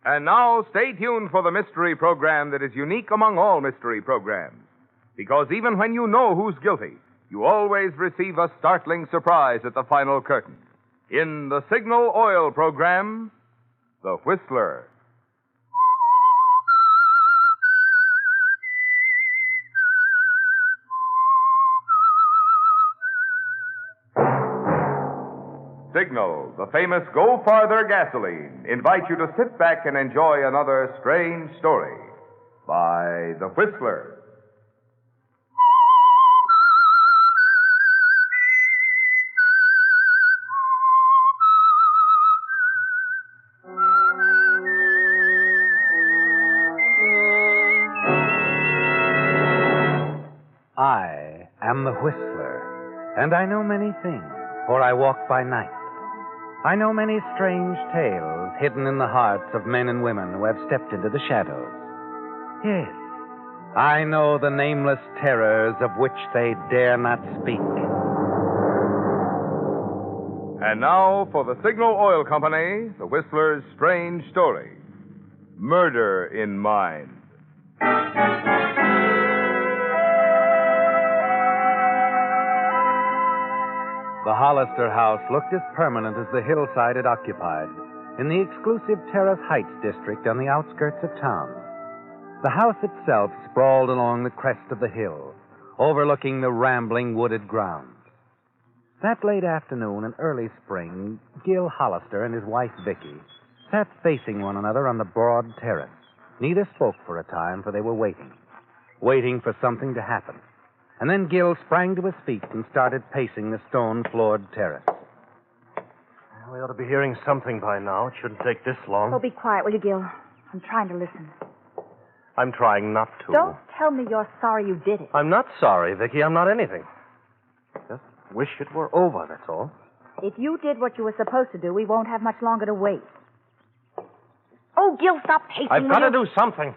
And now, stay tuned for the mystery program that is unique among all mystery programs. Because even when you know who's guilty, you always receive a startling surprise at the final curtain. In the Signal Oil program, The Whistler. Signal, the famous Go Farther gasoline, invite you to sit back and enjoy another strange story by The Whistler. I am the Whistler, and I know many things, for I walk by night. I know many strange tales hidden in the hearts of men and women who have stepped into the shadows. Yes, I know the nameless terrors of which they dare not speak. And now, for the Signal Oil Company, The Whistler's strange story, Murder in Mind. The Hallister house looked as permanent as the hillside it occupied, in the exclusive Terrace Heights district on the outskirts of town. The house itself sprawled along the crest of the hill, overlooking the rambling wooded grounds. That late afternoon and early spring, Gill Hallister and his wife Vicky sat facing one another on the broad terrace. Neither spoke for a time, for they were waiting for something to happen. And then Gill sprang to his feet and started pacing the stone-floored terrace. We ought to be hearing something by now. It shouldn't take this long. Oh, be quiet, will you, Gil? I'm trying to listen. I'm trying not to. Don't tell me you're sorry you did it. I'm not sorry, Vicky. I'm not anything. Just wish it were over, that's all. If you did what you were supposed to do, we won't have much longer to wait. Oh, Gil, stop pacing. I've got to do something.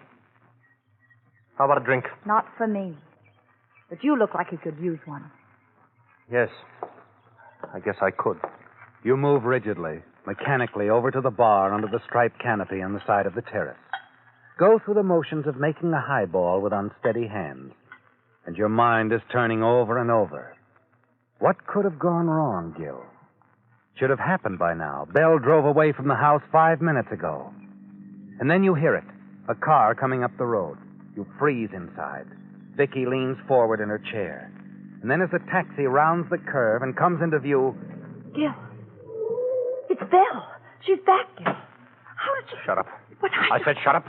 How about a drink? Not for me. But you look like you could use one. Yes. I guess I could. You move rigidly, mechanically, over to the bar under the striped canopy on the side of the terrace. Go through the motions of making a highball with unsteady hands. And your mind is turning over and over. What could have gone wrong, Gil? Should have happened by now. Belle drove away from the house 5 minutes ago. And then you hear it. A car coming up the road. You freeze inside. Vicky leans forward in her chair. And then as the taxi rounds the curve and comes into view... Gil. It's Belle. She's back, Gil. How did she... Shut up. But I said shut up.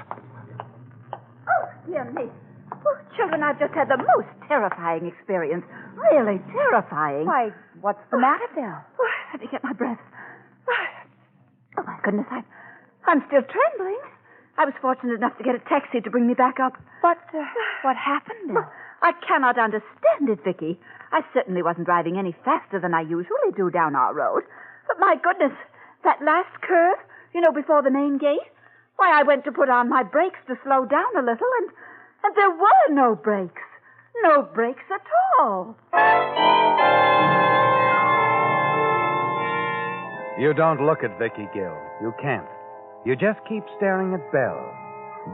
Oh, dear me. Oh, children, I've just had the most terrifying experience. Really terrifying. Why, what's the matter, Belle? Oh, let me get my breath. Oh, my goodness, I'm still trembling. I was fortunate enough to get a taxi to bring me back up. But what happened, Belle? I cannot understand it, Vicky. I certainly wasn't driving any faster than I usually do down our road. But my goodness, that last curve, before the main gate, why, I went to put on my brakes to slow down a little, and there were no brakes. No brakes at all. You don't look at Vicky, Gill. You can't. You just keep staring at Belle.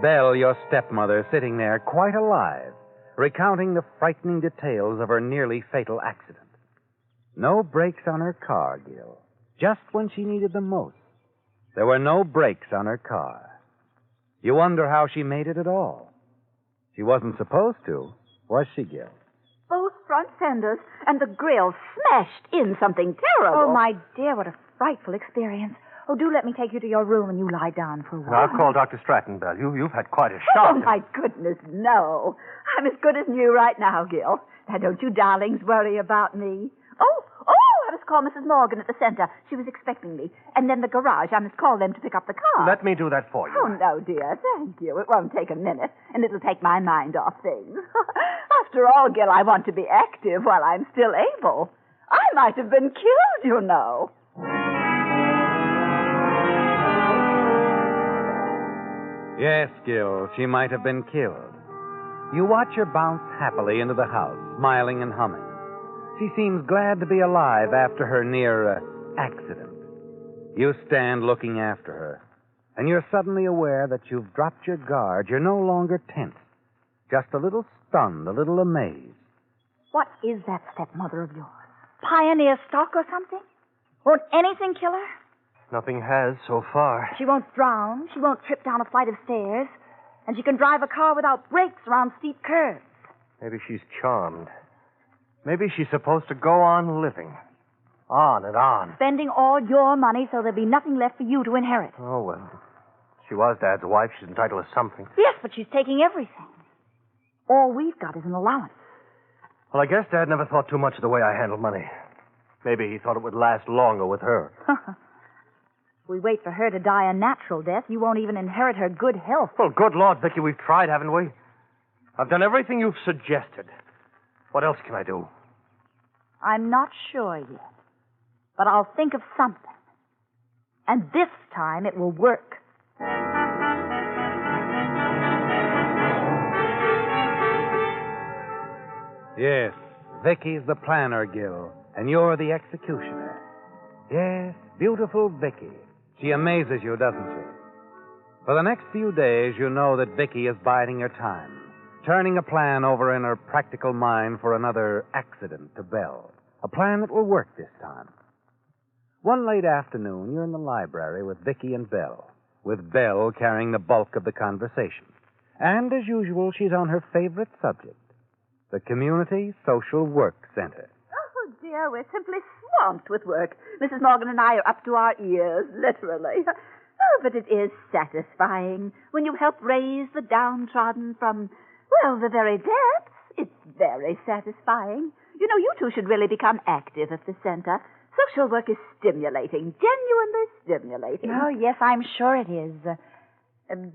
Belle, your stepmother, sitting there quite alive, recounting the frightening details of her nearly fatal accident. No brakes on her car, Gill. Just when she needed them most. There were no brakes on her car. You wonder how she made it at all. She wasn't supposed to, was she, Gill? Both front fenders and the grill smashed in something terrible. Oh, my dear, what a frightful experience. Oh, do let me take you to your room and you lie down for a while. I'll call Dr. Stratton, Belle. You've had quite a shock. Oh, my goodness, no. I'm as good as new right now, Gil. Now, don't you darlings worry about me. Oh, I must call Mrs. Morgan at the center. She was expecting me. And then the garage. I must call them to pick up the car. Let me do that for you. Oh, no, dear. Thank you. It won't take a minute, and it'll take my mind off things. After all, Gil, I want to be active while I'm still able. I might have been killed, you know. Yes, Gill, she might have been killed. You watch her bounce happily into the house, smiling and humming. She seems glad to be alive after her near accident. You stand looking after her. and you're suddenly aware that you've dropped your guard. You're no longer tense, just a little stunned, a little amazed. What is that stepmother of yours? Pioneer stock or something? Won't anything kill her? Nothing has so far. She won't drown. She won't trip down a flight of stairs. And she can drive a car without brakes around steep curves. Maybe she's charmed. Maybe she's supposed to go on living. On and on. Spending all your money so there'll be nothing left for you to inherit. Oh, well. She was Dad's wife. She's entitled to something. Yes, but she's taking everything. All we've got is an allowance. Well, I guess Dad never thought too much of the way I handle money. Maybe he thought it would last longer with her. If we wait for her to die a natural death, you won't even inherit her good health. Well, good Lord, Vicky, we've tried, haven't we? I've done everything you've suggested. What else can I do? I'm not sure yet. But I'll think of something. And this time it will work. Yes, Vicky's the planner, Gill, and you're the executioner. Yes, beautiful Vicky. She amazes you, doesn't she? For the next few days, you know that Vicky is biding her time, turning a plan over in her practical mind for another accident to Belle. A plan that will work this time. One late afternoon, you're in the library with Vicky and Belle, with Belle carrying the bulk of the conversation. And, as usual, she's on her favorite subject, the Community Social Work Center. Oh, dear, we're simply swamped with work. Mrs. Morgan and I are up to our ears, literally. Oh, but it is satisfying when you help raise the downtrodden from, well, the very depths. It's very satisfying. You know, you two should really become active at the center. Social work is stimulating, genuinely stimulating. Oh, yes, I'm sure it is.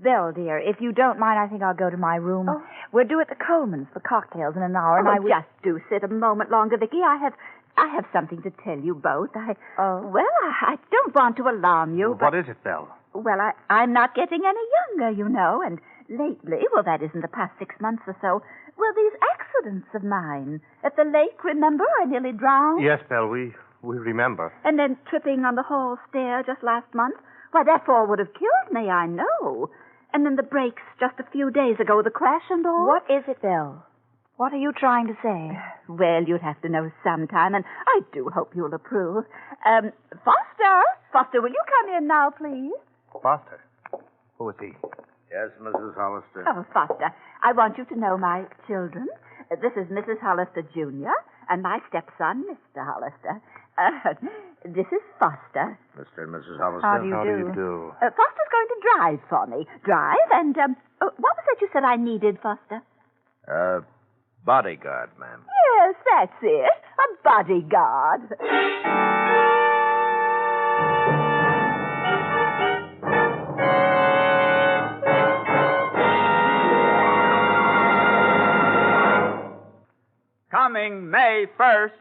Belle, dear, if you don't mind, I think I'll go to my room. Oh. We're due at the Colemans for cocktails in an hour, and I will... Just do sit a moment longer, Vicky. I have something to tell you both. Well, I don't want to alarm you, What is it, Belle? Well, I'm not getting any younger, you know, and lately, well, that is in the past 6 months or so, well, these accidents of mine. At the lake, remember, I nearly drowned. Yes, Belle, we remember. And then tripping on the hall stair just last month. Why, that fall would have killed me, I know. And then the breaks just a few days ago, the crash and all. What is it, Belle? What are you trying to say? Well, you'd have to know sometime, and I do hope you'll approve. Foster, will you come in now, please? Foster? Who is he? Yes, Mrs. Hollister. Oh, Foster, I want you to know my children. This is Mrs. Hollister, Jr., and my stepson, Mr. Hollister. This is Foster. Mr. and Mrs. Hollister. How do you do? Foster's going to drive for me. Drive, and, what was that you said I needed, Foster? Bodyguard, ma'am. Yes, that's it. A bodyguard. Coming May 1st.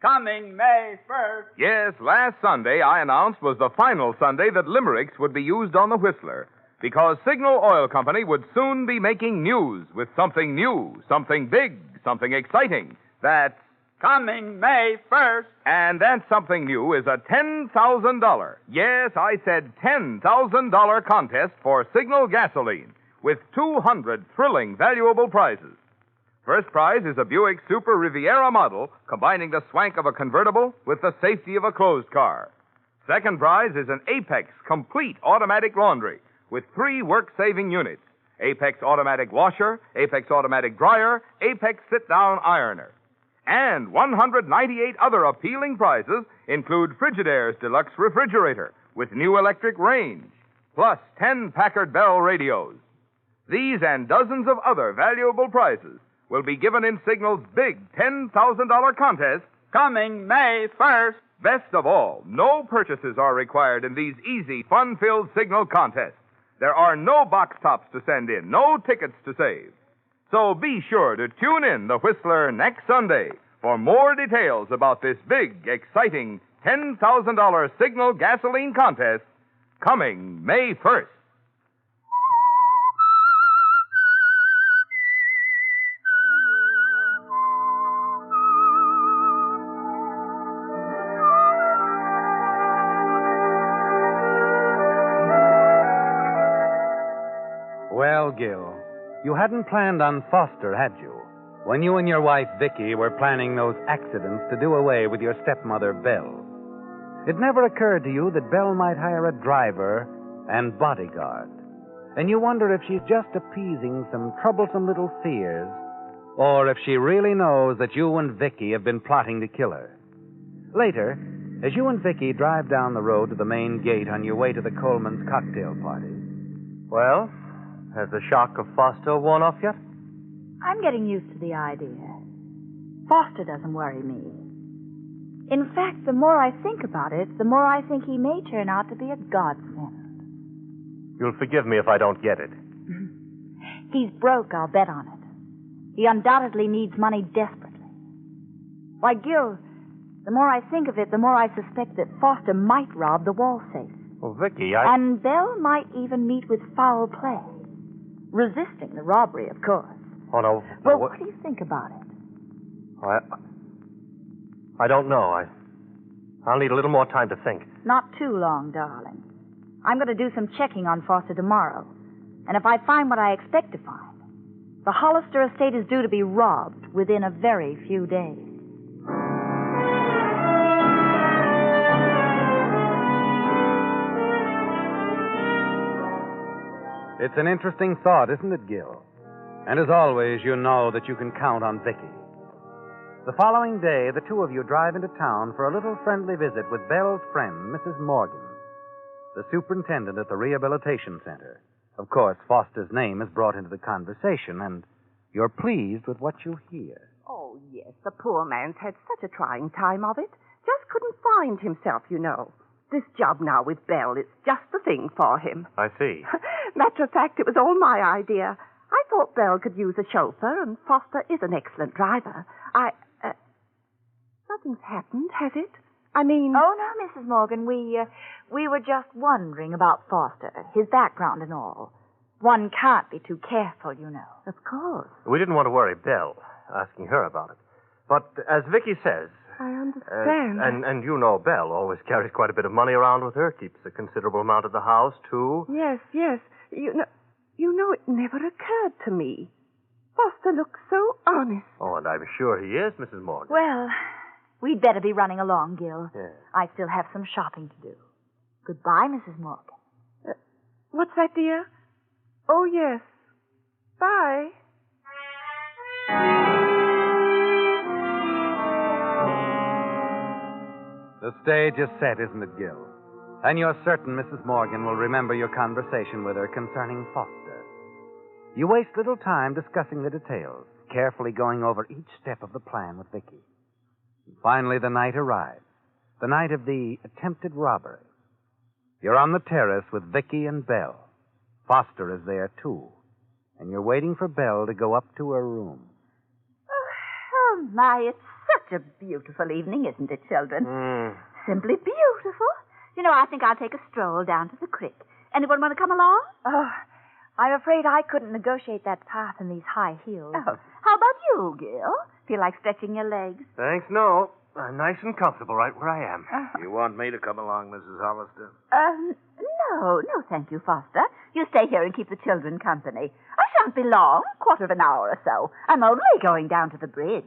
Coming May 1st. Yes, last Sunday I announced was the final Sunday that limericks would be used on the Whistler, because Signal Oil Company would soon be making news with something new, something big, something exciting. That's Coming May 1st. And that something new is a $10,000, yes, I said $10,000 contest for Signal gasoline, with 200 thrilling, valuable prizes. First prize is a Buick Super Riviera model, combining the swank of a convertible with the safety of a closed car. Second prize is an Apex complete automatic laundry with 3 work-saving units: Apex automatic washer, Apex automatic dryer, Apex sit-down ironer. And 198 other appealing prizes include Frigidaire's deluxe refrigerator with new electric range, plus 10 Packard Bell radios. These and dozens of other valuable prizes will be given in Signal's big $10,000 contest. Coming May 1st. Best of all, no purchases are required in these easy, fun-filled Signal contests. There are no box tops to send in, no tickets to save. So be sure to tune in the Whistler next Sunday for more details about this big, exciting $10,000 Signal gasoline contest coming May 1st. Well, Gill, you hadn't planned on Foster, had you? When you and your wife, Vicky, were planning those accidents to do away with your stepmother, Belle. It never occurred to you that Belle might hire a driver and bodyguard. And you wonder if she's just appeasing some troublesome little fears, or if she really knows that you and Vicky have been plotting to kill her. Later, as you and Vicky drive down the road to the main gate on your way to the Coleman's cocktail party. Well, has the shock of Foster worn off yet? I'm getting used to the idea. Foster doesn't worry me. In fact, the more I think about it, the more I think he may turn out to be a godsend. You'll forgive me if I don't get it. He's broke, I'll bet on it. He undoubtedly needs money desperately. Why, Gill, the more I think of it, the more I suspect that Foster might rob the wall safe. Well, Vicky, And Belle might even meet with foul play. Resisting the robbery, of course. Oh, no. Well, what do you think about it? I don't know. I'll need a little more time to think. Not too long, darling. I'm going to do some checking on Foster tomorrow. And if I find what I expect to find, the Hallister estate is due to be robbed within a very few days. It's an interesting thought, isn't it, Gill? And as always, you know that you can count on Vicky. The following day, the two of you drive into town for a little friendly visit with Belle's friend, Mrs. Morgan, the superintendent at the rehabilitation center. Of course, Foster's name is brought into the conversation, and you're pleased with what you hear. Oh, yes, the poor man's had such a trying time of it. Just couldn't find himself, you know. This job now with Belle, it's just the thing for him. I see. Matter of fact, it was all my idea. I thought Belle could use a chauffeur, and Foster is an excellent driver. Nothing's happened, has it? I mean... Oh, no, Mrs. Morgan. We were just wondering about Foster, his background and all. One can't be too careful, you know. Of course. We didn't want to worry Belle, asking her about it. But as Vicky says... I understand. And you know Belle always carries quite a bit of money around with her, keeps a considerable amount at the house, too. Yes. You know, it never occurred to me. Foster looks so honest. Oh, and I'm sure he is, Mrs. Morgan. Well, we'd better be running along, Gill. Yes. I still have some shopping to do. Goodbye, Mrs. Morgan. What's that, dear? Oh, yes. Bye. The stage is set, isn't it, Gill? And you're certain Mrs. Morgan will remember your conversation with her concerning Foster. You waste little time discussing the details, carefully going over each step of the plan with Vicky. And finally, the night arrives, the night of the attempted robbery. You're on the terrace with Vicky and Belle. Foster is there, too. And you're waiting for Belle to go up to her room. Oh, my, it's such a beautiful evening, isn't it, children? Simply beautiful. You know, I think I'll take a stroll down to the creek. Anyone want to come along? Oh, I'm afraid I couldn't negotiate that path in these high heels. Oh. How about you, Gill? Feel like stretching your legs? Thanks, no. I'm nice and comfortable right where I am. You want me to come along, Mrs. Hallister? No, thank you, Foster. You stay here and keep the children company. I shan't be long, quarter of an hour or so. I'm only going down to the bridge.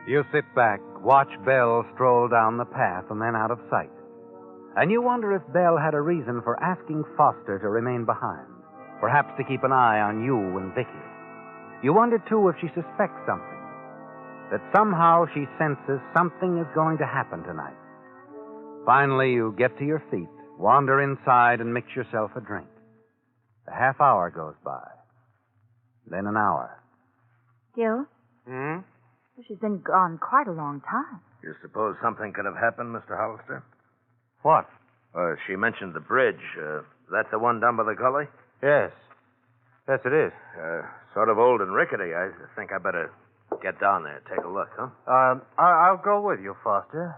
You sit back, watch Belle stroll down the path and then out of sight. And you wonder if Belle had a reason for asking Foster to remain behind, perhaps to keep an eye on you and Vicky. You wonder, too, if she suspects something, that somehow she senses something is going to happen tonight. Finally, you get to your feet, wander inside, and mix yourself a drink. A half hour goes by. Then an hour. Gill? She's been gone quite a long time. You suppose something could have happened, Mr. Hallister? What? She mentioned the bridge. That the one down by the gully? Yes. Yes, it is. Sort of old and rickety. I think I better get down there, take a look, huh? I'll go with you, Foster.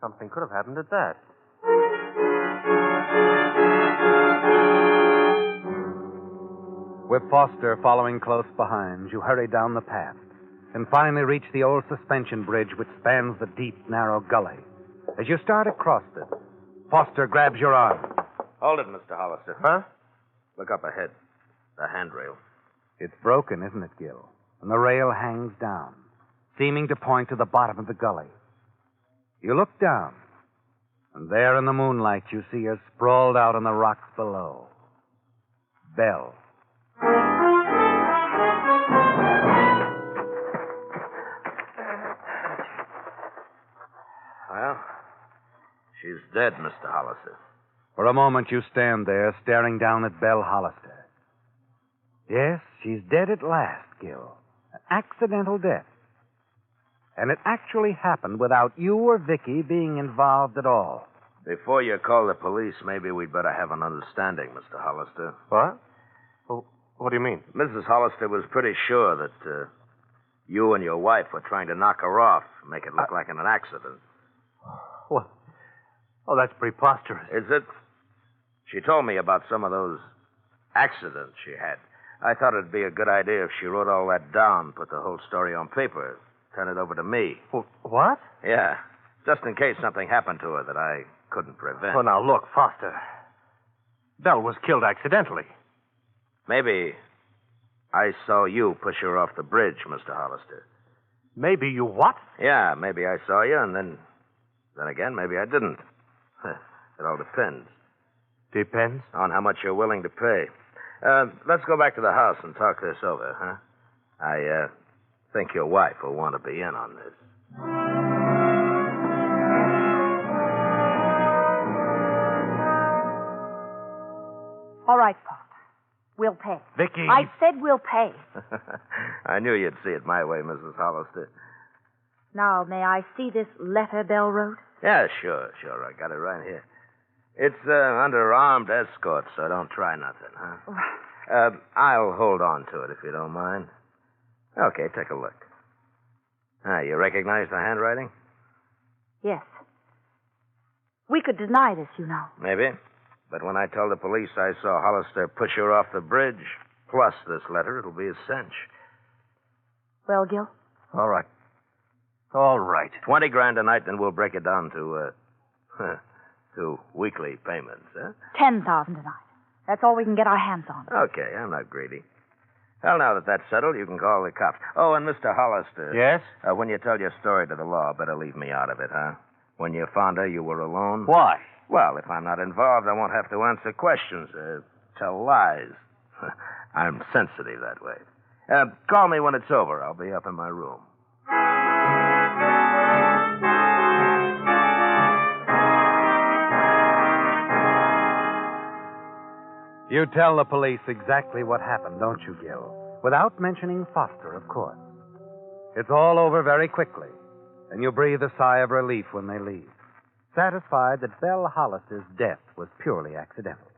Something could have happened at that. With Foster following close behind, you hurry down the path and finally reach the old suspension bridge which spans the deep, narrow gully. As you start across it, Foster grabs your arm. Hold it, Mr. Hollister. Huh? Look up ahead. The handrail. It's broken, isn't it, Gill? And the rail hangs down, seeming to point to the bottom of the gully. You look down, and there in the moonlight you see her sprawled out on the rocks below. Belle. Well, she's dead, Mr. Hollister. For a moment you stand there, staring down at Belle Hollister. Yes, she's dead at last, Gill. An accidental death. And it actually happened without you or Vicky being involved at all. Before you call the police, maybe we'd better have an understanding, Mr. Hollister. What? Well, what do you mean? Mrs. Hollister was pretty sure that you and your wife were trying to knock her off, make it look like an accident. What? Oh, that's preposterous. Is it? She told me about some of those accidents she had. I thought it'd be a good idea if she wrote all that down, put the whole story on paper, turn it over to me. Well, what? Yeah, just in case something happened to her that I couldn't prevent. Well, now, look, Foster. Belle was killed accidentally. Maybe I saw you push her off the bridge, Mr. Hollister. Maybe you what? Yeah, maybe I saw you, and then again, maybe I didn't. It all depends. Depends. On how much you're willing to pay. Let's go back to the house and talk this over, huh? I think your wife will want to be in on this. All right, Pop. We'll pay. Vicky. I said we'll pay. I knew you'd see it my way, Mrs. Hollister. Now, may I see this letter Belle wrote? Yeah, sure. I got it right here. It's under armed escort, so don't try nothing, huh? I'll hold on to it if you don't mind. Okay, take a look. You recognize the handwriting? Yes. We could deny this, you know. Maybe. But when I tell the police I saw Hollister push her off the bridge, plus this letter, it'll be a cinch. Well, Gil? All right. All right. 20 grand a night, then we'll break it down to weekly payments, huh? 10,000 a night. That's all we can get our hands on. Okay, I'm not greedy. Well, now that that's settled, you can call the cops. Oh, and Mr. Hollister. Yes? When you tell your story to the law, better leave me out of it, huh? When you found her, you were alone? Why? Well, if I'm not involved, I won't have to answer questions, tell lies. I'm sensitive that way. Call me when it's over. I'll be up in my room. You tell the police exactly what happened, don't you, Gil? Without mentioning Foster, of course. It's all over very quickly, and you breathe a sigh of relief when they leave, satisfied that Belle Hollister's death was purely accidental.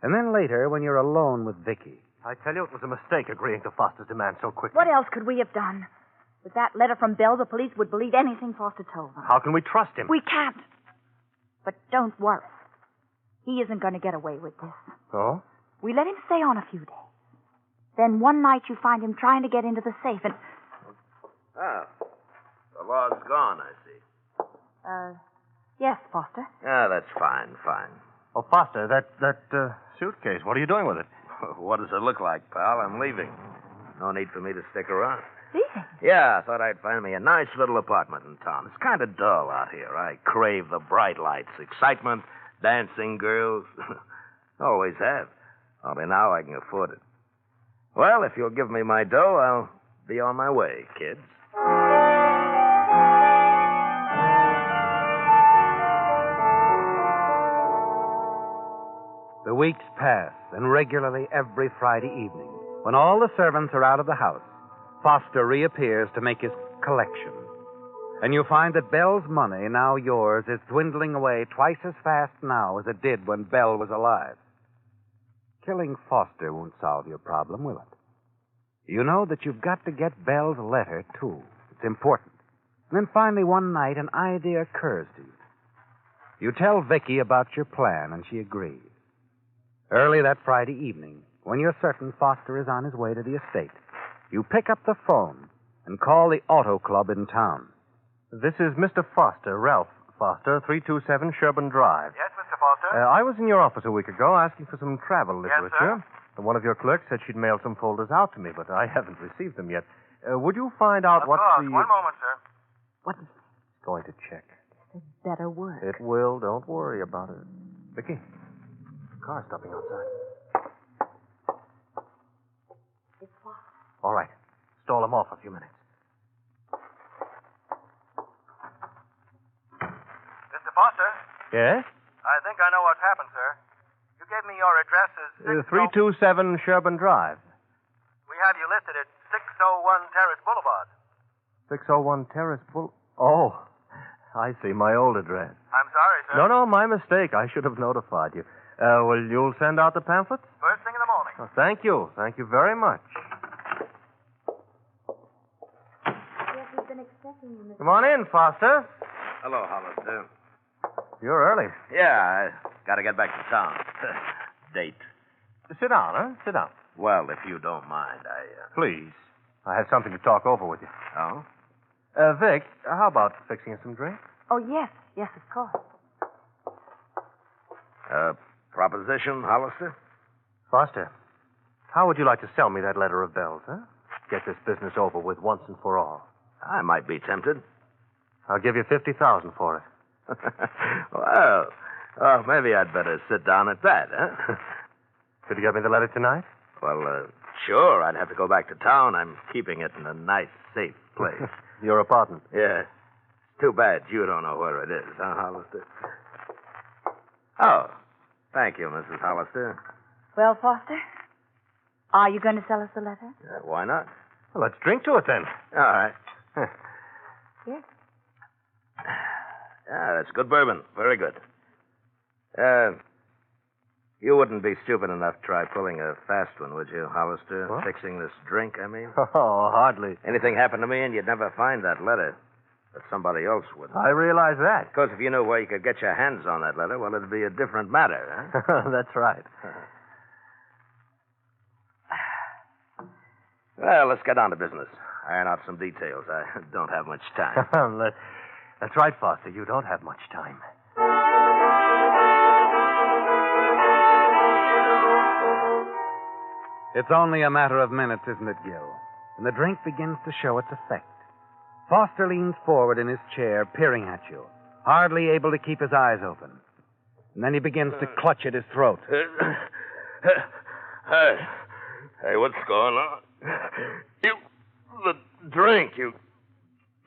And then later, when you're alone with Vicky... I tell you, it was a mistake agreeing to Foster's demand so quickly. What else could we have done? With that letter from Belle, the police would believe anything Foster told them. How can we trust him? We can't. But don't worry. He isn't going to get away with this. Oh? We let him stay on a few days. Then one night you find him trying to get into the safe and... The law's gone, I see. Yes, Foster. Yeah, that's fine. Oh, Foster, that suitcase, what are you doing with it? What does it look like, pal? I'm leaving. No need for me to stick around. Leaving? Yeah, I thought I'd find me a nice little apartment in town. It's kind of dull out here. I crave the bright lights, excitement, dancing girls. Always have. Only now I can afford it. Well, if you'll give me my dough, I'll be on my way, kids. The weeks pass, and regularly every Friday evening, when all the servants are out of the house, Foster reappears to make his collection. And you find that Belle's money, now yours, is dwindling away twice as fast now as it did when Belle was alive. Killing Foster won't solve your problem, will it? You know that you've got to get Belle's letter, too. It's important. And then finally one night an idea occurs to you. You tell Vicky about your plan, and she agrees. Early that Friday evening, when you're certain Foster is on his way to the estate, you pick up the phone and call the auto club in town. This is Mr. Foster, Ralph Foster, 327 Sherburne Drive. Yes, Mr. Foster? I was in your office a week ago asking for some travel Yes, literature. And one of your clerks said she'd mailed some folders out to me, but I haven't received them yet. Would you find out Of what course. the... One moment, sir. What Going to check. better work? It will. Don't worry about it. Vicky, car stopping outside. It's what? All right. Stall him off a few minutes. Mr. Foster? Yes? I think I know what's happened, sir. You gave me your address as 327 Sherburne Drive. We have you listed at 601 Terrace Boulevard. 601 Terrace Boulevard. Oh, I see. My old address. I'm sorry, sir. No, my mistake. I should have notified you. Well, you'll send out the pamphlets? First thing in the morning. Oh, thank you. Thank you very much. Yes, we've been expecting you, Mr. Come on in, Foster. Hello, Hollister. You're early. Yeah, I gotta get back to town. Date. Sit down, huh? Sit down. Well, if you don't mind, Please. I have something to talk over with you. Oh? Vic, how about fixing us some drink? Oh, yes, of course. Proposition, Hollister? Foster, how would you like to sell me that letter of Belle's, huh? Get this business over with once and for all. I might be tempted. I'll give you $50,000 for it. Well, maybe I'd better sit down at that, huh? Could you get me the letter tonight? Well, sure. I'd have to go back to town. I'm keeping it in a nice, safe place. Your apartment. Yeah. It's too bad you don't know where it is, huh, Hollister? Oh, thank you, Mrs. Hollister. Well, Foster, are you going to sell us the letter? Why not? Well, let's drink to it then. All right. Yes. Yeah, that's good bourbon. Very good. You wouldn't be stupid enough to try pulling a fast one, would you, Hollister? What? Fixing this drink, I mean. Oh, hardly. Anything happened to me and you'd never find that letter. But somebody else would. I realize that. Because if you knew where you could get your hands on that letter, well, it'd be a different matter, huh? That's right. Well, let's get down to business. Iron out some details. I don't have much time. That's right, Foster. You don't have much time. It's only a matter of minutes, isn't it, Gill? And the drink begins to show its effect. Foster leans forward in his chair, peering at you, hardly able to keep his eyes open. And then he begins to clutch at his throat. Hey, what's going on? The drink, you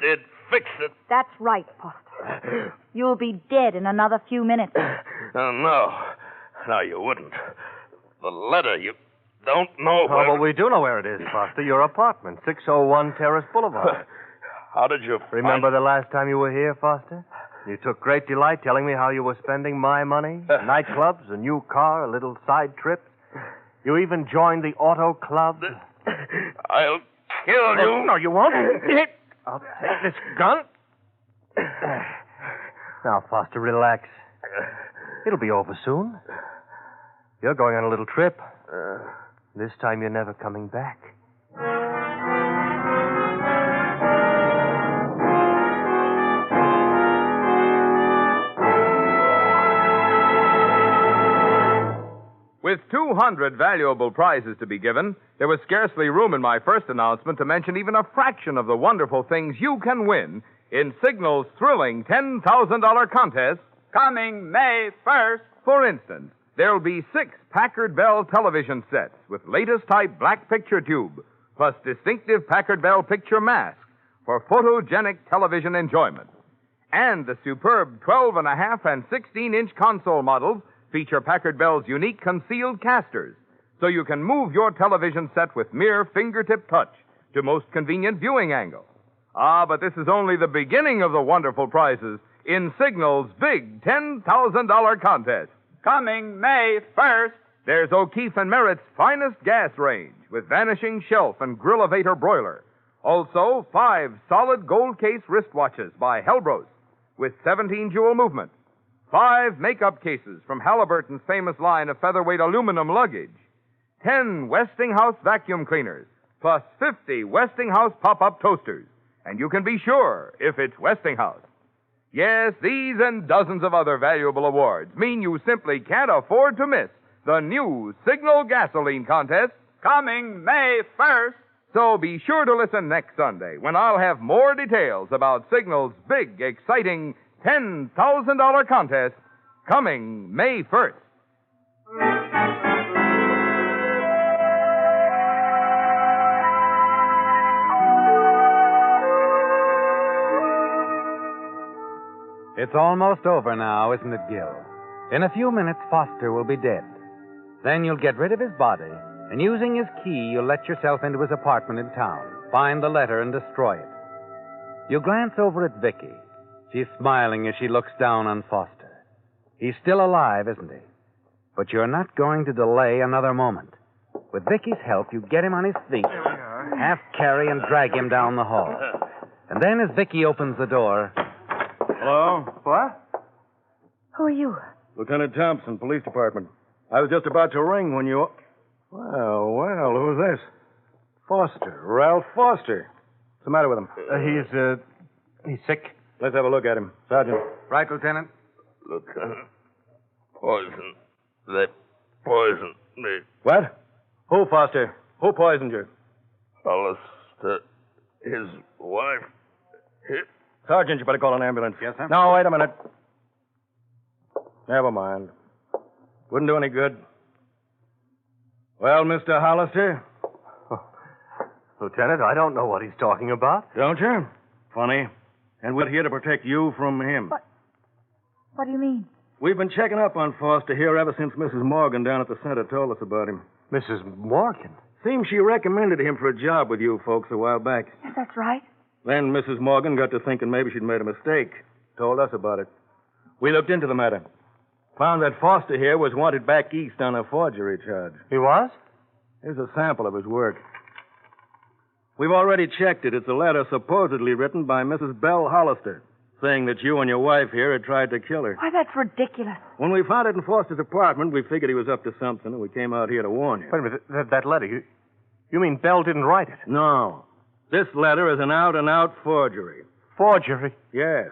did fix it. That's right, Foster. You'll be dead in another few minutes. No. No, you wouldn't. The letter, you don't know Oh, where... well, we do know where it is, Foster. Your apartment, 601 Terrace Boulevard. How did you Remember the last time you were here, Foster? You took great delight telling me how you were spending my money. Nightclubs, a new car, a little side trip. You even joined the auto club. I'll kill you. Oh, no, you won't. I'll take this gun. Now, Foster, relax. It'll be over soon. You're going on a little trip. This time you're never coming back. With 200 valuable prizes to be given, there was scarcely room in my first announcement to mention even a fraction of the wonderful things you can win in Signal's thrilling $10,000 contest. Coming May 1st. For instance, there'll be 6 Packard Bell television sets with latest type black picture tube, plus distinctive Packard Bell picture mask for photogenic television enjoyment. And the superb 12.5 and 16-inch console models feature Packard Bell's unique concealed casters, so you can move your television set with mere fingertip touch to most convenient viewing angle. Ah, but this is only the beginning of the wonderful prizes in Signal's big $10,000 contest. Coming May 1st. There's O'Keefe and Merritt's finest gas range with vanishing shelf and grill-evator broiler. Also, 5 solid gold case wristwatches by Helbros with 17 jewel movement. 5 makeup cases from Halliburton's famous line of featherweight aluminum luggage. 10 Westinghouse vacuum cleaners, plus 50 Westinghouse pop-up toasters. And you can be sure if it's Westinghouse. Yes, these and dozens of other valuable awards mean you simply can't afford to miss the new Signal Gasoline Contest. Coming May 1st. So be sure to listen next Sunday when I'll have more details about Signal's big, exciting $10,000 contest coming May 1st. It's almost over now, isn't it, Gill? In a few minutes, Foster will be dead. Then you'll get rid of his body, and using his key, you'll let yourself into his apartment in town, find the letter, and destroy it. You glance over at Vicky. She's smiling as she looks down on Foster. He's still alive, isn't he? But you're not going to delay another moment. With Vicky's help, you get him on his feet, half carry and drag him down the hall. And then as Vicky opens the door... Hello? What? Who are you? Lieutenant Thompson, Police Department. I was just about to ring when you... Well, who's this? Foster. Ralph Foster. What's the matter with him? He's sick. Let's have a look at him. Sergeant. Right, Lieutenant? Lieutenant, poison. They poisoned me. What? Who, Foster? Who poisoned you? Hallister, his wife. Sergeant, you better call an ambulance. Yes, sir. No, wait a minute. Never mind. Wouldn't do any good. Well, Mr. Hallister? Lieutenant, I don't know what he's talking about. Don't you? Funny. And we're here to protect you from him. What do you mean? We've been checking up on Foster here ever since Mrs. Morgan down at the center told us about him. Mrs. Morgan? Seems she recommended him for a job with you folks a while back. Yes, that's right. Then Mrs. Morgan got to thinking maybe she'd made a mistake. Told us about it. We looked into the matter. Found that Foster here was wanted back east on a forgery charge. He was? Here's a sample of his work. We've already checked it. It's a letter supposedly written by Mrs. Belle Hallister, saying that you and your wife here had tried to kill her. Why, that's ridiculous. When we found it in Foster's apartment, we figured he was up to something, and we came out here to warn you. Wait a minute. That letter, you mean Belle didn't write it? No. This letter is an out-and-out forgery. Forgery? Yes.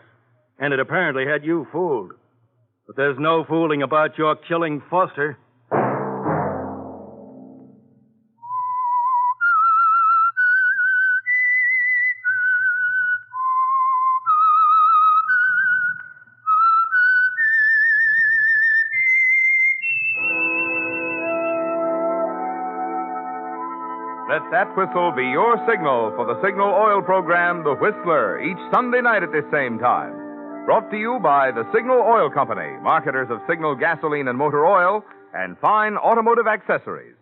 And it apparently had you fooled. But there's no fooling about your killing Foster. Let that whistle be your signal for the Signal Oil program, The Whistler, each Sunday night at this same time. Brought to you by the Signal Oil Company, marketers of Signal gasoline and motor oil, and fine automotive accessories.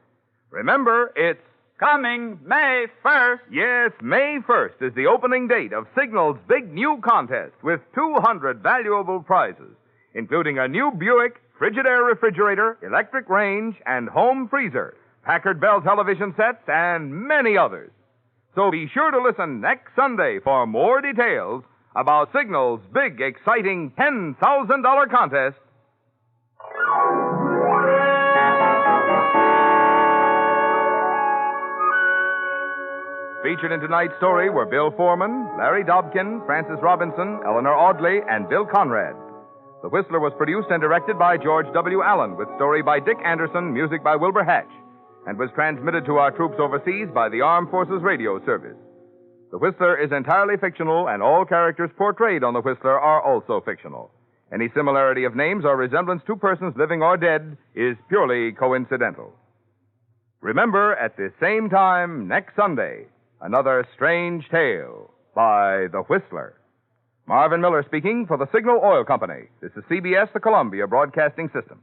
Remember, it's Coming May 1st. Yes, May 1st is the opening date of Signal's big new contest with 200 valuable prizes, including a new Buick Frigidaire refrigerator, electric range, and home freezer, Packard Bell television sets, and many others. So be sure to listen next Sunday for more details about Signal's big, exciting $10,000 contest. Featured in tonight's story were Bill Foreman, Larry Dobkin, Francis Robinson, Eleanor Audley, and Bill Conrad. The Whistler was produced and directed by George W. Allen, with story by Dick Anderson, music by Wilbur Hatch, and was transmitted to our troops overseas by the Armed Forces Radio Service. The Whistler is entirely fictional, and all characters portrayed on The Whistler are also fictional. Any similarity of names or resemblance to persons living or dead is purely coincidental. Remember, at this same time next Sunday, another strange tale by The Whistler. Marvin Miller speaking for the Signal Oil Company. This is CBS, the Columbia Broadcasting System.